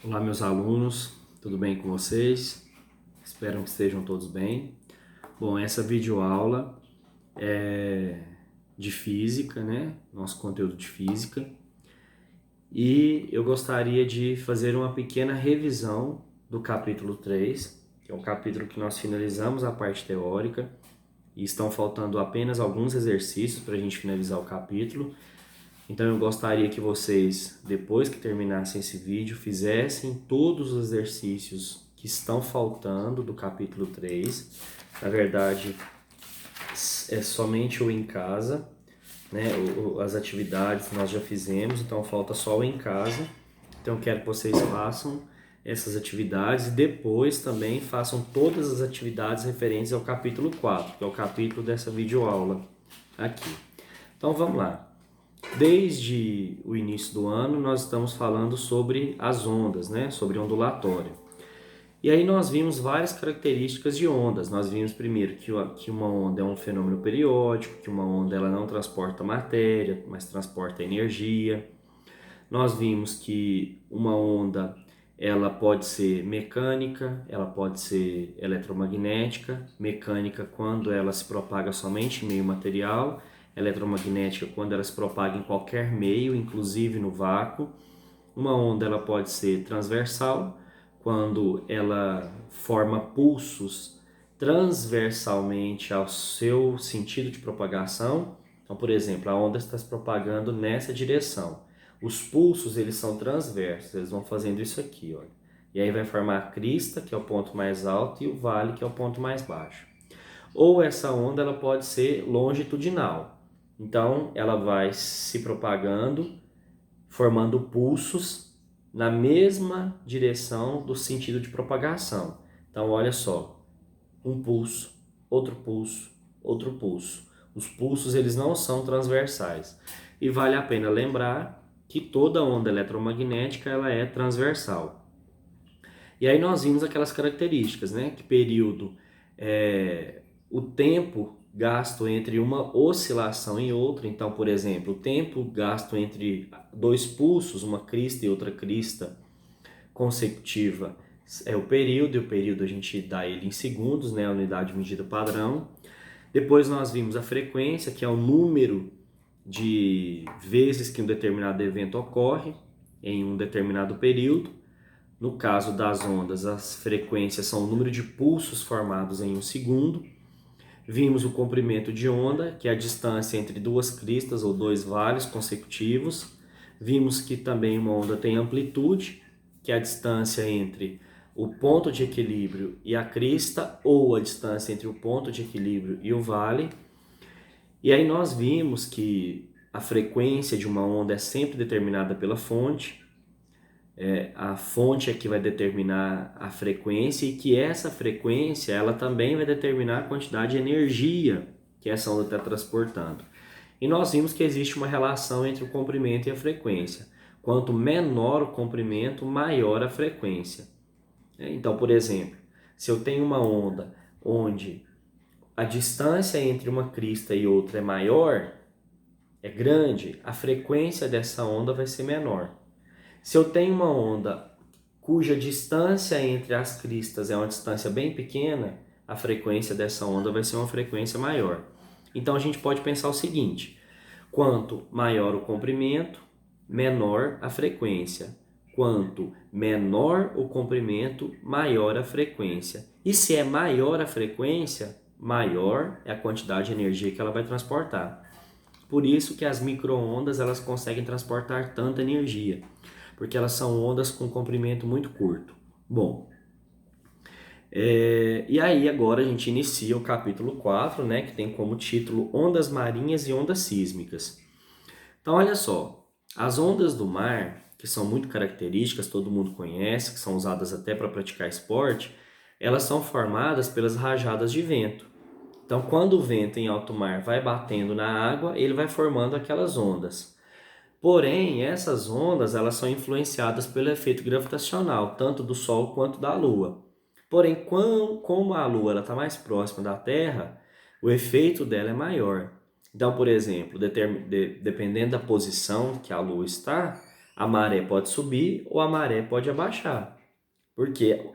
Olá, meus alunos, tudo bem com vocês? Espero que estejam todos bem. Bom, essa videoaula é de física, né? Nosso conteúdo de física. E eu gostaria de fazer uma pequena revisão do capítulo 3, que é um capítulo que nós finalizamos a parte teórica e estão faltando apenas alguns exercícios para a gente finalizar o capítulo. Então eu gostaria que vocês, depois que terminassem esse vídeo, fizessem todos os exercícios que estão faltando do capítulo 3. Na verdade, é somente o em casa, né? As atividades nós já fizemos, então falta só o em casa. Então eu quero que vocês façam essas atividades e depois também façam todas as atividades referentes ao capítulo 4, que é o capítulo dessa videoaula aqui. Então vamos lá. Desde o início do ano, nós estamos falando sobre as ondas, né? Sobre ondulatória. E aí nós vimos várias características de ondas. Nós vimos primeiro que uma onda é um fenômeno periódico, que uma onda ela não transporta matéria, mas transporta energia. Nós vimos que uma onda ela pode ser mecânica, ela pode ser eletromagnética. Mecânica quando ela se propaga somente em meio material, eletromagnética quando ela se propaga em qualquer meio, inclusive no vácuo. Uma onda ela pode ser transversal, quando ela forma pulsos transversalmente ao seu sentido de propagação. Então, por exemplo, a onda está se propagando nessa direção. Os pulsos eles são transversos, eles vão fazendo isso aqui, olha. E aí vai formar a crista, que é o ponto mais alto, e o vale, que é o ponto mais baixo. Ou essa onda ela pode ser longitudinal. Então, ela vai se propagando, formando pulsos na mesma direção do sentido de propagação. Então, olha só, um pulso, outro pulso, outro pulso. Os pulsos eles não são transversais. E vale a pena lembrar que toda onda eletromagnética ela é transversal. E aí nós vimos aquelas características, né? Que período o tempo gasto entre uma oscilação e outra. Então, por exemplo, o tempo gasto entre dois pulsos, uma crista e outra crista consecutiva, é o período, e o período a gente dá ele em segundos, né? A unidade de medida padrão. Depois nós vimos a frequência, que é o número de vezes que um determinado evento ocorre em um determinado período. No caso das ondas, as frequências são o número de pulsos formados em um segundo. Vimos o comprimento de onda, que é a distância entre duas cristas ou dois vales consecutivos. Vimos que também uma onda tem amplitude, que é a distância entre o ponto de equilíbrio e a crista, ou a distância entre o ponto de equilíbrio e o vale. E aí nós vimos que a frequência de uma onda é sempre determinada pela fonte. A fonte é que vai determinar a frequência e que essa frequência ela também vai determinar a quantidade de energia que essa onda está transportando. E nós vimos que existe uma relação entre o comprimento e a frequência. Quanto menor o comprimento, maior a frequência. Então, por exemplo, se eu tenho uma onda onde a distância entre uma crista e outra é maior, é grande, a frequência dessa onda vai ser menor. Se eu tenho uma onda cuja distância entre as cristas é uma distância bem pequena, a frequência dessa onda vai ser uma frequência maior. Então a gente pode pensar o seguinte: quanto maior o comprimento, menor a frequência. Quanto menor o comprimento, maior a frequência. E se é maior a frequência, maior é a quantidade de energia que ela vai transportar. Por isso que as micro-ondas elas conseguem transportar tanta energia, porque elas são ondas com comprimento muito curto. Bom, e aí agora a gente inicia o capítulo 4, né, que tem como título Ondas Marinhas e Ondas Sísmicas. Então olha só, as ondas do mar, que são muito características, todo mundo conhece, que são usadas até para praticar esporte, elas são formadas pelas rajadas de vento. Então quando o vento em alto mar vai batendo na água, ele vai formando aquelas ondas. Porém, essas ondas elas são influenciadas pelo efeito gravitacional, tanto do Sol quanto da Lua. Porém, como a Lua está mais próxima da Terra, o efeito dela é maior. Então, por exemplo, dependendo da posição que a Lua está, A maré pode subir ou a maré pode abaixar, porque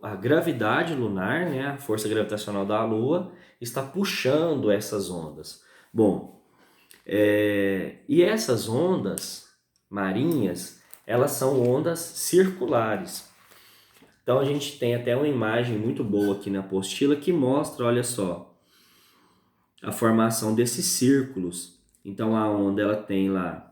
a gravidade lunar, né, a força gravitacional da Lua, está puxando essas ondas. Bom, e essas ondas marinhas, elas são ondas circulares. Então a gente tem até uma imagem muito boa aqui na apostila que mostra, olha só, a formação desses círculos. Então a onda ela tem lá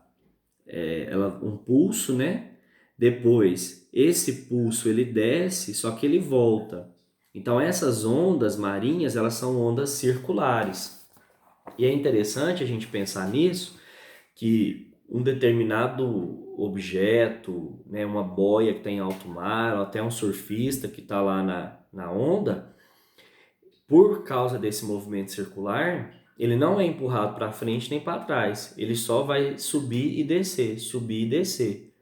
um pulso, né? Depois esse pulso ele desce, só que ele volta. Então essas ondas marinhas elas são ondas circulares. E é interessante a gente pensar nisso, que um determinado objeto, né, uma boia que está em alto mar, ou até um surfista que está lá na onda, por causa desse movimento circular, ele não é empurrado para frente nem para trás, ele só vai subir e descer, subir e descer.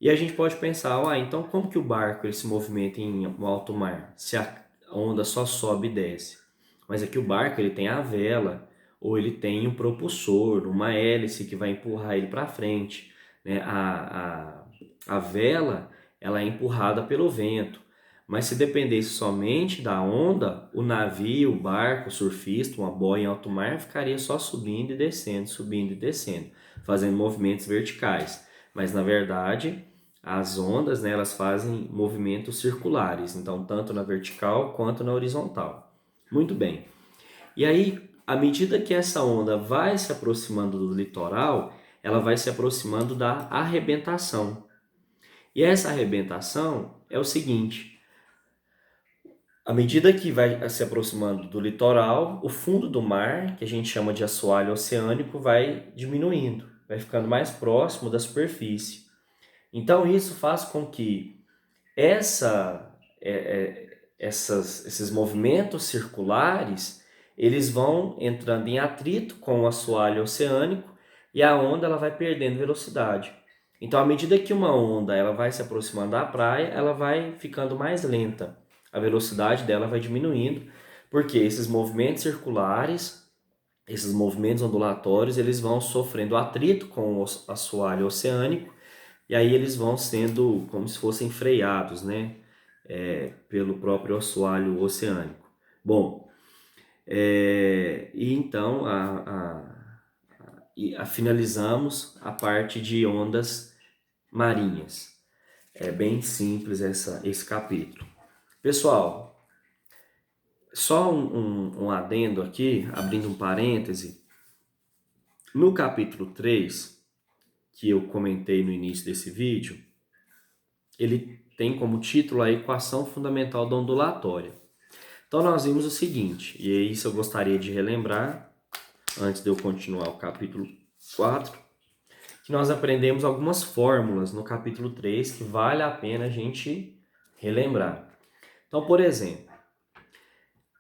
E a gente pode pensar, então como que o barco ele se movimenta em alto mar, se a onda só sobe e desce? Mas é que o barco ele tem a vela, ou ele tem um propulsor, uma hélice que vai empurrar ele para frente, né? A vela ela é empurrada pelo vento. Mas se dependesse somente da onda, o navio, o barco, o surfista, uma boia em alto mar ficaria só subindo e descendo, fazendo movimentos verticais. Mas na verdade, as ondas, né, elas fazem movimentos circulares, então tanto na vertical quanto na horizontal. Muito bem. E aí, à medida que essa onda vai se aproximando do litoral, ela vai se aproximando da arrebentação. E essa arrebentação é o seguinte: à medida que vai se aproximando do litoral, o fundo do mar, que a gente chama de assoalho oceânico, vai diminuindo, vai ficando mais próximo da superfície. Então isso faz com que esses movimentos circulares eles vão entrando em atrito com o assoalho oceânico e a onda ela vai perdendo velocidade. Então, à medida que uma onda ela vai se aproximando da praia, ela vai ficando mais lenta. A velocidade dela vai diminuindo, porque esses movimentos circulares, esses movimentos ondulatórios, eles vão sofrendo atrito com o assoalho oceânico e aí eles vão sendo como se fossem freados, né? Pelo próprio assoalho oceânico. Bom, e então finalizamos a parte de ondas marinhas. É bem simples esse capítulo. Pessoal, só um adendo aqui, abrindo um parêntese. No capítulo 3, que eu comentei no início desse vídeo, ele tem como título a equação fundamental da ondulatória. Então nós vimos o seguinte, e isso eu gostaria de relembrar, antes de eu continuar o capítulo 4, que nós aprendemos algumas fórmulas no capítulo 3 que vale a pena a gente relembrar. Então, por exemplo,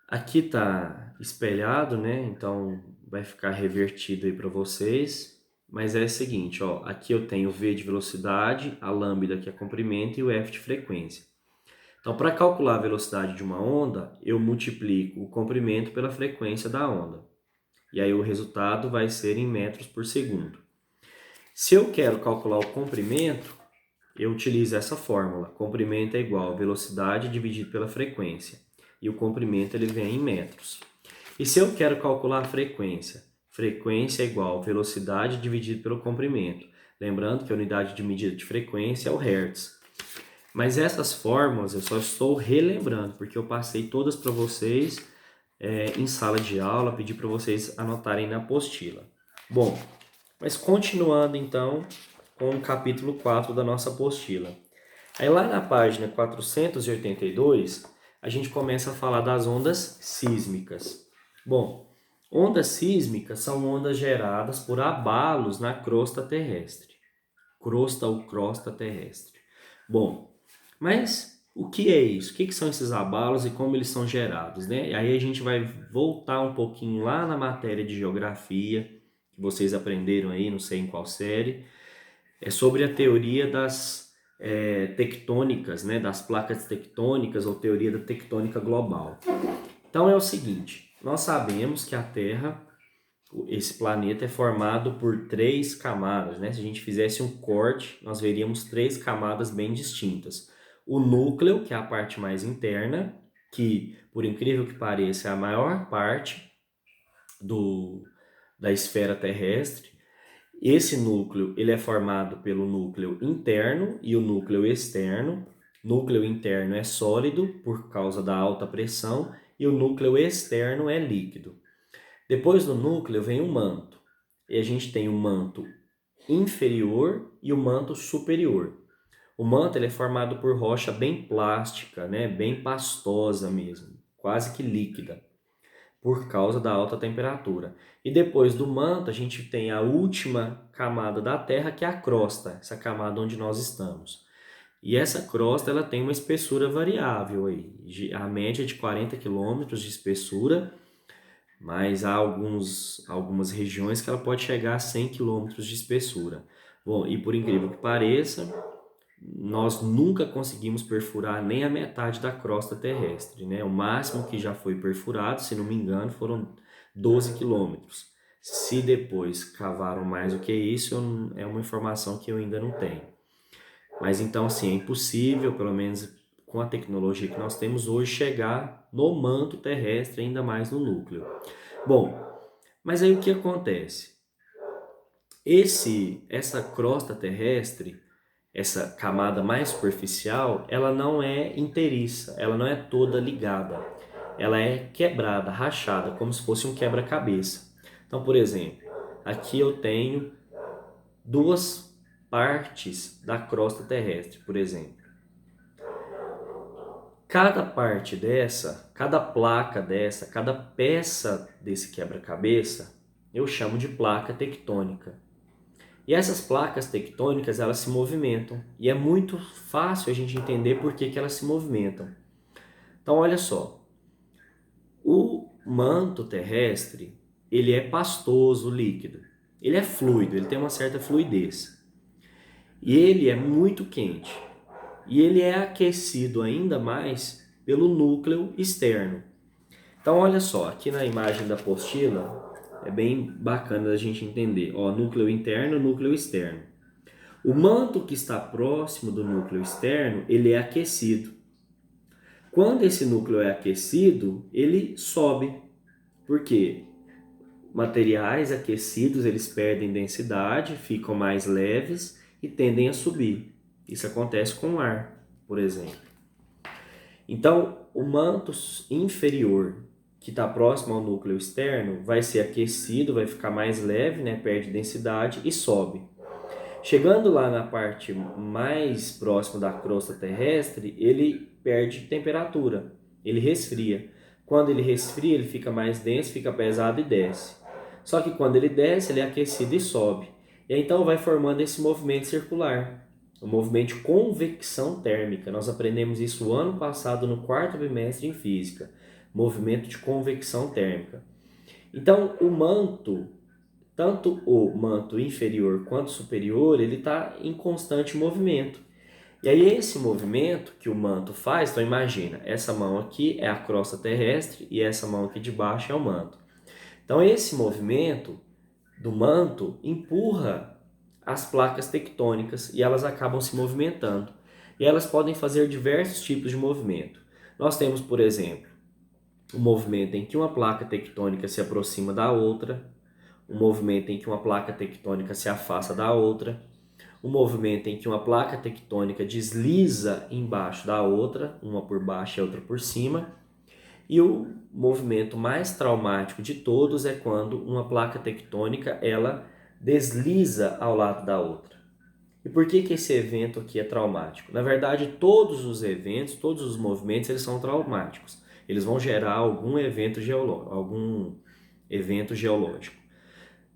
aqui está espelhado, né? Então vai ficar revertido aí para vocês. Mas é o seguinte, aqui eu tenho o V de velocidade, a lambda que é comprimento e o F de frequência. Então, para calcular a velocidade de uma onda, eu multiplico o comprimento pela frequência da onda. E aí o resultado vai ser em metros por segundo. Se eu quero calcular o comprimento, eu utilizo essa fórmula. Comprimento é igual a velocidade dividido pela frequência. E o comprimento ele vem em metros. E se eu quero calcular a frequência, frequência é igual a velocidade dividido pelo comprimento. Lembrando que a unidade de medida de frequência é o Hertz. Mas essas fórmulas eu só estou relembrando, porque eu passei todas para vocês em sala de aula, pedi para vocês anotarem na apostila. Bom, mas continuando então com o capítulo 4 da nossa apostila. Aí lá na página 482, a gente começa a falar das ondas sísmicas. Bom, ondas sísmicas são ondas geradas por abalos na crosta terrestre. Crosta ou crosta terrestre. Bom, mas o que é isso? O que são esses abalos e como eles são gerados, né? Aí a gente vai voltar um pouquinho lá na matéria de geografia, que vocês aprenderam aí, não sei em qual série, é sobre a teoria das tectônicas, né? Das placas tectônicas ou teoria da tectônica global. Então é o seguinte, nós sabemos que a Terra esse planeta é formado por 3 camadas, né? Se a gente fizesse um corte, nós veríamos 3 camadas bem distintas. O núcleo, que é a parte mais interna, que, por incrível que pareça, é a maior parte da esfera terrestre. Esse núcleo ele é formado pelo núcleo interno e o núcleo externo. Núcleo interno é sólido por causa da alta pressão e o núcleo externo é líquido. Depois do núcleo vem o manto. E a gente tem o manto inferior e o manto superior. O manto ele é formado por rocha bem plástica, né? Bem pastosa mesmo, quase que líquida, por causa da alta temperatura. E depois do manto a gente tem a última camada da Terra, que é a crosta, essa camada onde nós estamos. E essa crosta ela tem uma espessura variável, aí, a média de 40 quilômetros de espessura, mas há algumas regiões que ela pode chegar a 100 quilômetros de espessura. Bom, e por incrível que pareça, nós nunca conseguimos perfurar nem a metade da crosta terrestre, né? O máximo que já foi perfurado, se não me engano, foram 12 quilômetros. Se depois cavaram mais do que isso, é uma informação que eu ainda não tenho. Mas então, assim, é impossível, pelo menos com a tecnologia que nós temos hoje, chegar no manto terrestre, ainda mais no núcleo. Bom, mas aí o que acontece? Essa crosta terrestre, essa camada mais superficial, ela não é inteiriça, ela não é toda ligada. Ela é quebrada, rachada, como se fosse um quebra-cabeça. Então, por exemplo, aqui eu tenho 2 partes da crosta terrestre, por exemplo. Cada parte dessa, cada placa dessa, cada peça desse quebra-cabeça, eu chamo de placa tectônica. E essas placas tectônicas, elas se movimentam. E é muito fácil a gente entender por que elas se movimentam. Então, olha só. O manto terrestre, ele é pastoso, líquido. Ele é fluido, ele tem uma certa fluidez. E ele é muito quente. E ele é aquecido ainda mais pelo núcleo externo. Então, olha só, aqui na imagem da apostila, é bem bacana a gente entender. Ó, núcleo interno, núcleo externo. O manto que está próximo do núcleo externo, ele é aquecido. Quando esse núcleo é aquecido, ele sobe. Por quê? Materiais aquecidos, eles perdem densidade, ficam mais leves e tendem a subir. Isso acontece com o ar, por exemplo. Então, o manto inferior, que está próximo ao núcleo externo, vai ser aquecido, vai ficar mais leve, né? Perde densidade e sobe. Chegando lá na parte mais próxima da crosta terrestre, ele perde temperatura, ele resfria. Quando ele resfria, ele fica mais denso, fica pesado e desce. Só que quando ele desce, ele é aquecido e sobe. E aí, então vai formando esse movimento circular, o movimento de convecção térmica. Nós aprendemos isso ano passado no 4º bimestre em física, movimento de convecção térmica. Então, o manto, tanto o manto inferior quanto superior, ele está em constante movimento. E aí esse movimento que o manto faz, então imagina, essa mão aqui é a crosta terrestre e essa mão aqui de baixo é o manto. Então esse movimento do manto empurra as placas tectônicas e elas acabam se movimentando. E elas podem fazer diversos tipos de movimento. Nós temos, por exemplo, o movimento em que uma placa tectônica se aproxima da outra, um movimento em que uma placa tectônica se afasta da outra, um movimento em que uma placa tectônica desliza embaixo da outra, uma por baixo e a outra por cima, e o movimento mais traumático de todos é quando uma placa tectônica ela desliza ao lado da outra. E por que esse evento aqui é traumático? Na verdade, todos os eventos, todos os movimentos, eles são traumáticos. Eles vão gerar algum evento geológico.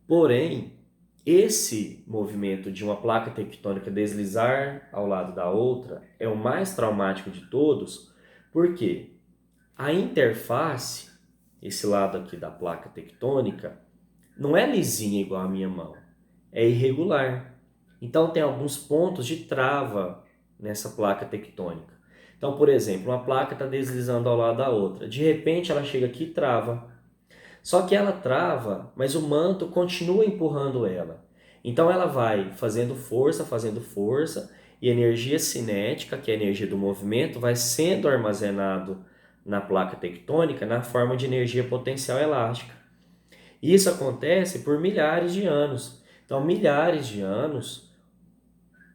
Porém, esse movimento de uma placa tectônica deslizar ao lado da outra é o mais traumático de todos, porque a interface, esse lado aqui da placa tectônica, não é lisinha igual a minha mão, é irregular. Então tem alguns pontos de trava nessa placa tectônica. Então, por exemplo, uma placa está deslizando ao lado da outra. De repente ela chega aqui e trava. Só que ela trava, mas o manto continua empurrando ela. Então ela vai fazendo força, e a energia cinética, que é a energia do movimento, vai sendo armazenado na placa tectônica na forma de energia potencial elástica. Isso acontece por milhares de anos. Então, milhares de anos,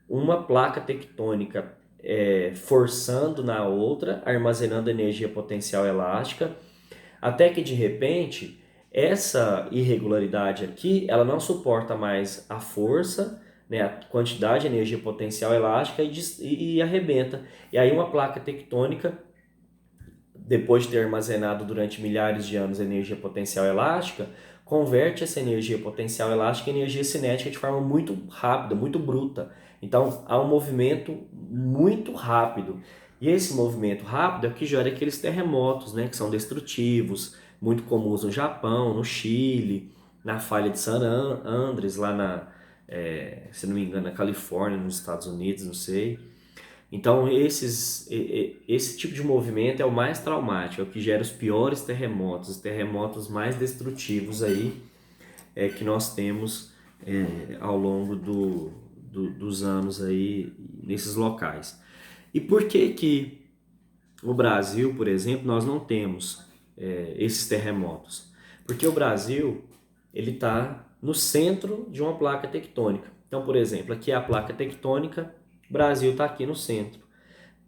uma placa tectônica forçando na outra, armazenando energia potencial elástica, até que de repente essa irregularidade aqui, ela não suporta mais a força, né, a quantidade de energia potencial elástica e arrebenta. E aí uma placa tectônica, depois de ter armazenado durante milhares de anos energia potencial elástica, converte essa energia potencial elástica em energia cinética de forma muito rápida, muito bruta. Então há um movimento muito rápido. E esse movimento rápido é o que gera aqueles terremotos, né, que são destrutivos, muito comuns no Japão, no Chile, na falha de San Andreas, lá se não me engano, na Califórnia, nos Estados Unidos, não sei. Então, esse tipo de movimento é o mais traumático, é o que gera os piores terremotos, os terremotos mais destrutivos aí, que nós temos ao longo dos anos aí nesses locais. E por que no Brasil, por exemplo, nós não temos esses terremotos? Porque o Brasil ele está no centro de uma placa tectônica. Então, por exemplo, aqui é a placa tectônica, o Brasil está aqui no centro.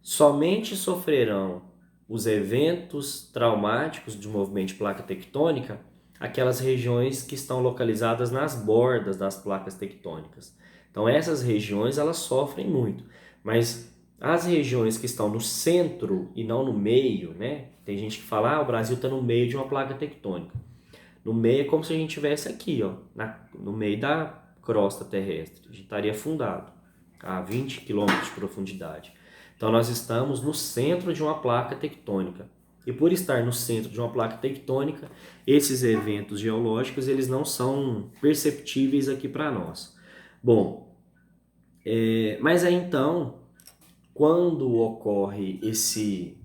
Somente sofrerão os eventos traumáticos de movimento de placa tectônica aquelas regiões que estão localizadas nas bordas das placas tectônicas. Então essas regiões elas sofrem muito, mas as regiões que estão no centro e não no meio, né? Tem gente que fala, o Brasil está no meio de uma placa tectônica. No meio é como se a gente estivesse aqui, ó, no meio da crosta terrestre. A gente estaria afundado a 20 quilômetros de profundidade. Então nós estamos no centro de uma placa tectônica. E por estar no centro de uma placa tectônica, esses eventos geológicos eles não são perceptíveis aqui para nós. Bom, mas aí então, quando ocorre esse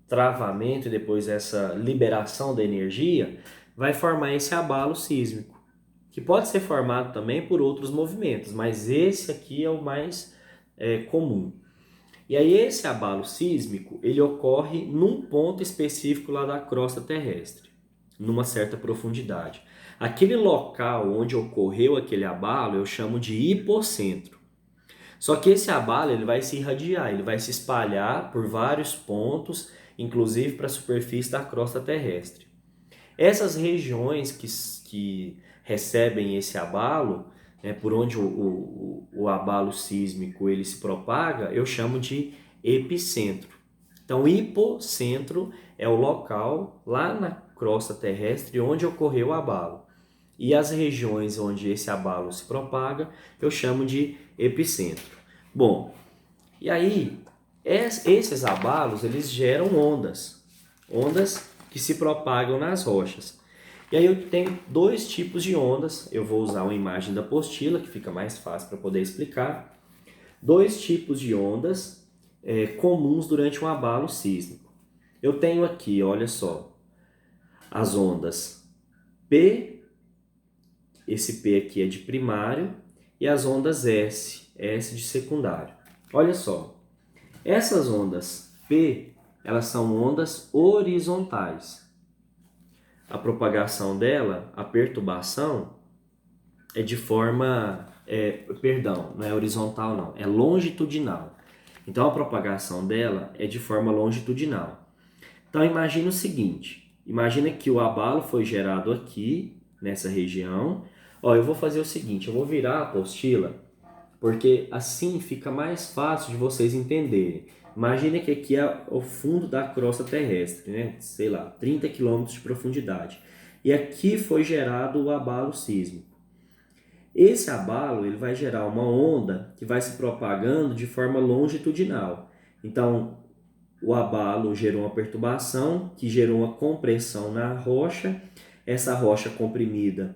travamento e depois essa liberação da energia, vai formar esse abalo sísmico, que pode ser formado também por outros movimentos, mas esse aqui é o mais comum. E aí esse abalo sísmico, ele ocorre num ponto específico lá da crosta terrestre, numa certa profundidade. Aquele local onde ocorreu aquele abalo eu chamo de hipocentro. Só que esse abalo ele vai se irradiar, ele vai se espalhar por vários pontos, inclusive para a superfície da crosta terrestre. Essas regiões que recebem esse abalo, né, por onde o abalo sísmico ele se propaga, eu chamo de epicentro. Então, hipocentro é o local lá na crosta terrestre onde ocorreu o abalo. E as regiões onde esse abalo se propaga, eu chamo de epicentro. Bom, e aí esses abalos eles geram ondas que se propagam nas rochas. E aí eu tenho dois tipos de ondas, eu vou usar uma imagem da apostila, que fica mais fácil para poder explicar. Dois tipos de ondas comuns durante um abalo sísmico. Eu tenho aqui, olha só, as ondas P, esse P aqui é de primário, e as ondas S de secundário. Olha só, essas ondas P, elas são ondas horizontais. A propagação dela, a perturbação, é de forma, não é horizontal não, é longitudinal. Então a propagação dela é de forma longitudinal. Então imagine o seguinte, imagina que o abalo foi gerado aqui, nessa região. Eu vou fazer o seguinte, eu vou virar a apostila, porque assim fica mais fácil de vocês entenderem. Imagine que aqui é o fundo da crosta terrestre, né? Sei lá, 30 quilômetros de profundidade. E aqui foi gerado o abalo sísmico. Esse abalo ele vai gerar uma onda que vai se propagando de forma longitudinal. Então, o abalo gerou uma perturbação, que gerou uma compressão na rocha. Essa rocha comprimida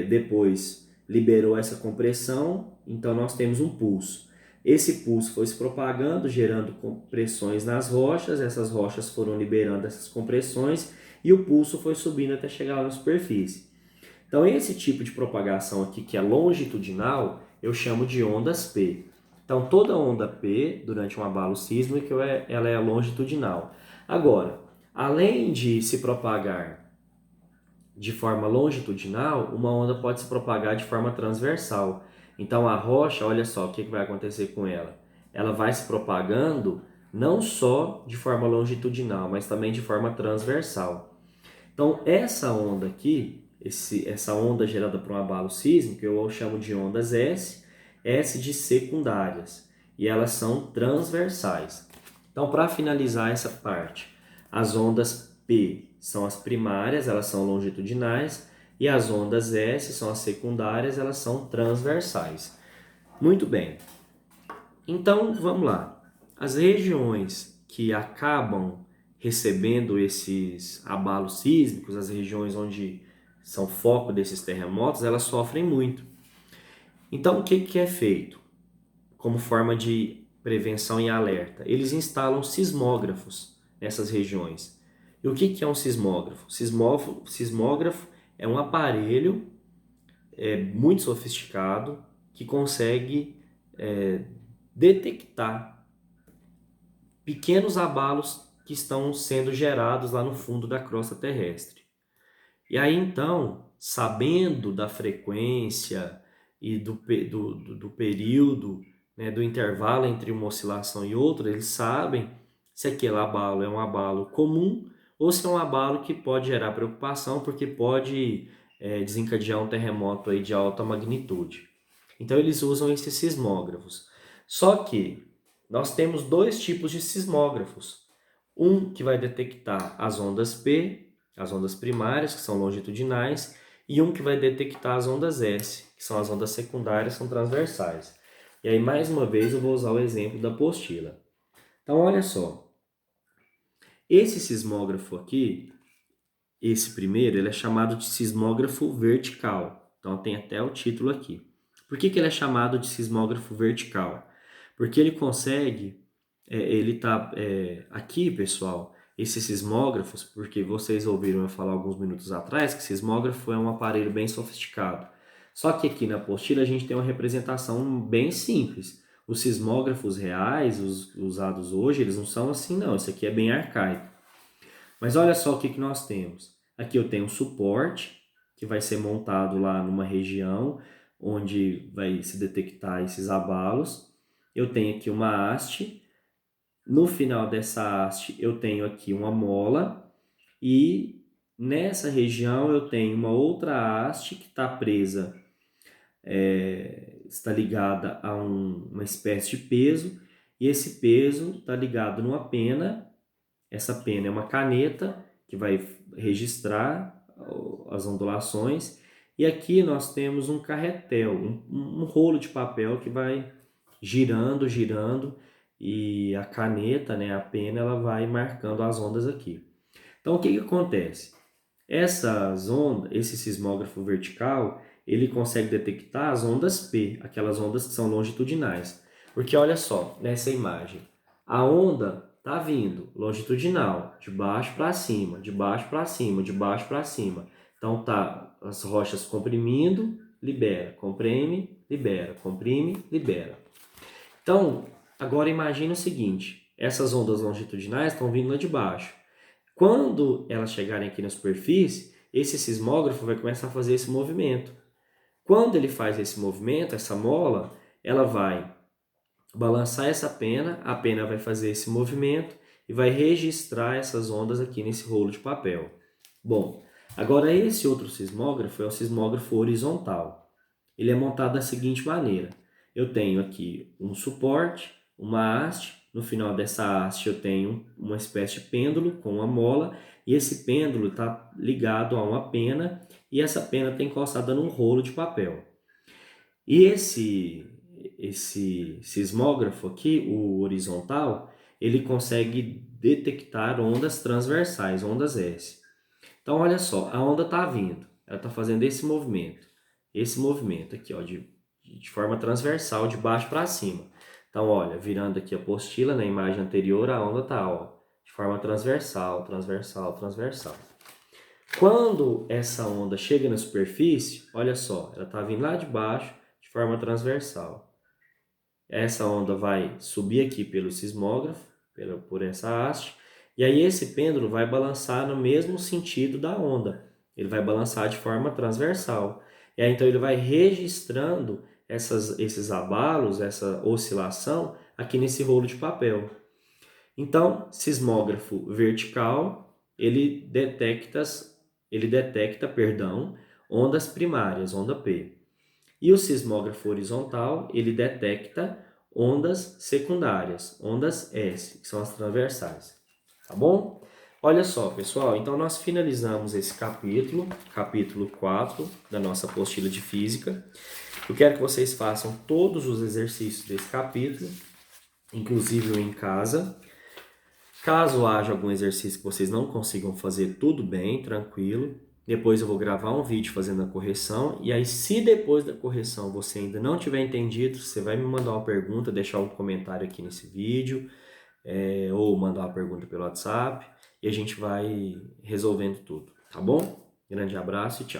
depois liberou essa compressão, então nós temos um pulso. Esse pulso foi se propagando, gerando compressões nas rochas, essas rochas foram liberando essas compressões e o pulso foi subindo até chegar lá na superfície. Então esse tipo de propagação aqui, que é longitudinal, eu chamo de ondas P. Então toda onda P, durante um abalo sísmico, ela é longitudinal. Agora, além de se propagar de forma longitudinal, uma onda pode se propagar de forma transversal. Então a rocha, olha só o que vai acontecer com ela. Ela vai se propagando não só de forma longitudinal, mas também de forma transversal. Então essa onda aqui, essa onda gerada por um abalo sísmico, eu chamo de ondas S de secundárias, e elas são transversais. Então, para finalizar essa parte, as ondas P são as primárias, elas são longitudinais, e as ondas S são as secundárias, elas são transversais. Muito bem. Então, vamos lá. As regiões que acabam recebendo esses abalos sísmicos, as regiões onde são foco desses terremotos, elas sofrem muito. Então, o que é feito como forma de prevenção e alerta? Eles instalam sismógrafos nessas regiões. E o que é um sismógrafo? Sismógrafo é um aparelho muito sofisticado que consegue detectar pequenos abalos que estão sendo gerados lá no fundo da crosta terrestre. E aí então, sabendo da frequência e do período, né, do intervalo entre uma oscilação e outra, eles sabem se aquele abalo é um abalo comum ou se é um abalo que pode gerar preocupação porque pode desencadear um terremoto aí de alta magnitude. Então eles usam esses sismógrafos. Só que nós temos dois tipos de sismógrafos. Um que vai detectar as ondas P, as ondas primárias, que são longitudinais, e um que vai detectar as ondas S, que são as ondas secundárias, são transversais. E aí, mais uma vez, eu vou usar o exemplo da apostila. Então, olha só. Esse sismógrafo aqui, esse primeiro, ele é chamado de sismógrafo vertical. Então, tem até o título aqui. Por que ele é chamado de sismógrafo vertical? Porque ele consegue, aqui, pessoal, esses sismógrafos, porque vocês ouviram eu falar alguns minutos atrás que sismógrafo é um aparelho bem sofisticado. Só que aqui na apostila a gente tem uma representação bem simples. Os sismógrafos reais, os usados hoje, eles não são assim não, isso aqui é bem arcaico. Mas olha só o que nós temos. Aqui eu tenho um suporte, que vai ser montado lá numa região onde vai se detectar esses abalos. Eu tenho aqui uma haste. No final dessa haste eu tenho aqui uma mola. E nessa região eu tenho uma outra haste que está presa, está ligada a uma espécie de peso. E esse peso está ligado numa pena. Essa pena é uma caneta que vai registrar as ondulações. E aqui nós temos um carretel, um rolo de papel que vai girando, girando, e a caneta, né, a pena, ela vai marcando as ondas aqui. Então o que acontece? Esse sismógrafo vertical, ele consegue detectar as ondas P, aquelas ondas que são longitudinais. Porque olha só, nessa imagem, a onda está vindo longitudinal, de baixo para cima, de baixo para cima, de baixo para cima. Então tá as rochas comprimindo, libera, comprime, libera. Então, agora imagine o seguinte, essas ondas longitudinais estão vindo lá de baixo. Quando elas chegarem aqui na superfície, esse sismógrafo vai começar a fazer esse movimento. Quando ele faz esse movimento, essa mola, ela vai balançar essa pena, a pena vai fazer esse movimento e vai registrar essas ondas aqui nesse rolo de papel. Bom, agora esse outro sismógrafo é o sismógrafo horizontal. Ele é montado da seguinte maneira. Eu tenho aqui um suporte, uma haste. No final dessa haste eu tenho uma espécie de pêndulo com uma mola. E esse pêndulo está ligado a uma pena. E essa pena está encostada num rolo de papel. E esse sismógrafo aqui, o horizontal, ele consegue detectar ondas transversais, ondas S. Então, olha só, a onda está vindo, ela está fazendo esse movimento aqui, ó, de forma transversal, de baixo para cima. Então, olha, virando aqui a apostila, na imagem anterior, a onda está, ó, de forma transversal, transversal, transversal. Quando essa onda chega na superfície, olha só, ela está vindo lá de baixo, de forma transversal. Essa onda vai subir aqui pelo sismógrafo, por essa haste, e aí esse pêndulo vai balançar no mesmo sentido da onda. Ele vai balançar de forma transversal. E aí então ele vai registrando esses abalos, essa oscilação aqui nesse rolo de papel. Então, sismógrafo vertical, ele detecta, ondas primárias, onda P. E o sismógrafo horizontal, ele detecta ondas secundárias, ondas S, que são as transversais. Tá bom? Olha só, pessoal, então nós finalizamos esse capítulo 4 da nossa apostila de física. Eu quero que vocês façam todos os exercícios desse capítulo, inclusive em casa. Caso haja algum exercício que vocês não consigam fazer, tudo bem, tranquilo. Depois eu vou gravar um vídeo fazendo a correção. E aí, se depois da correção você ainda não tiver entendido, você vai me mandar uma pergunta, deixar um comentário aqui nesse vídeo, ou mandar uma pergunta pelo WhatsApp, e a gente vai resolvendo tudo, tá bom? Grande abraço e tchau!